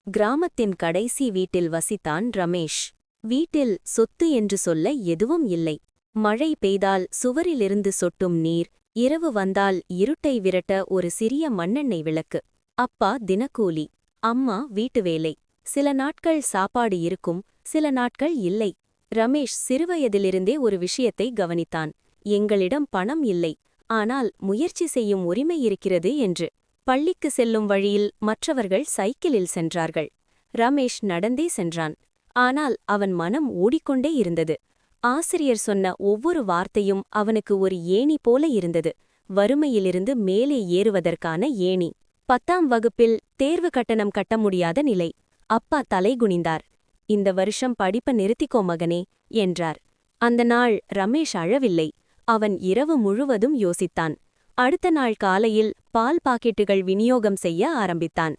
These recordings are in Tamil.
கிராமத்தின் கடைசி வீட்டில் வசித்தான் ரமேஷ். வீட்டில் சொத்து என்று சொல்ல எதுவும் இல்லை. மழை பெய்தால் சுவரிலிருந்து சொட்டும் நீர், இரவு வந்தால் இருட்டை விரட்ட ஒரு சிறிய மண்ணெண்ணெய் விளக்கு. அப்பா தினக்கூலி, அம்மா வீட்டு வேலை. சில நாட்கள் சாப்பாடு இருக்கும், சில நாட்கள் இல்லை. ரமேஷ் சிறுவயதிலிருந்தே ஒரு விஷயத்தை கவனித்தான். எங்களிடம் பணம் இல்லை, ஆனால் முயற்சி செய்யும் உரிமை இருக்கிறது என்று. பள்ளிக்கு செல்லும் வழியில் மற்றவர்கள் சைக்கிளில் சென்றார்கள். ரமேஷ் நடந்தே சென்றான். ஆனால் அவன் மனம் ஓடிக்கொண்டே இருந்தது. ஆசிரியர் சொன்ன ஒவ்வொரு வார்த்தையும் அவனுக்கு ஒரு ஏணி போல இருந்தது. வறுமையிலிருந்து மேலே ஏறுவதற்கான ஏணி. 10ஆம் வகுப்பில் தேர்வு கட்டணம் கட்ட முடியாத நிலை. அப்பா தலைகுனிந்தார். இந்த வருஷம் படிப்ப நிறுத்திக்கோ மகனே என்றார். அந்த நாள் ரமேஷ் அழவில்லை. அவன் இரவு முழுவதும் யோசித்தான். அடுத்த நாள் காலையில் பால் பாக்கெட்டுகள் விநியோகம் செய்ய ஆரம்பித்தான்.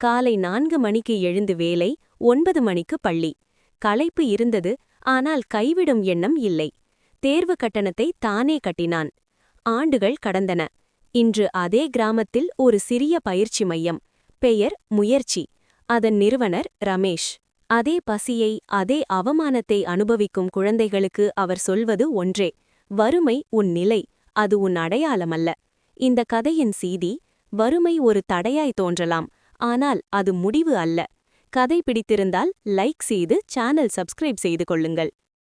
காலை 4 மணிக்கு எழுந்து வேலை, 9 மணிக்கு பள்ளி. களைப்பு இருந்தது, ஆனால் கைவிடும் எண்ணம் இல்லை. தேர்வு கட்டணத்தை தானே கட்டினான். ஆண்டுகள் கடந்தன. இன்று அதே கிராமத்தில் ஒரு சிறிய பயிற்சி மையம். பெயர் முயற்சி. அதன் நிறுவனர் ரமேஷ். அதே பசியை, அதே அவமானத்தை அனுபவிக்கும் குழந்தைகளுக்கு அவர் சொல்வது ஒன்றே: வறுமை உன் நிலை, அது உன் அடையாளமல்ல. இந்த கதையின் சீதி: வறுமை ஒரு தடையாய் தோன்றலாம், ஆனால் அது முடிவு அல்ல. கதை பிடித்திருந்தால் லைக் செய்து சேனல் சப்ஸ்கிரைப் செய்து கொள்ளுங்கள்.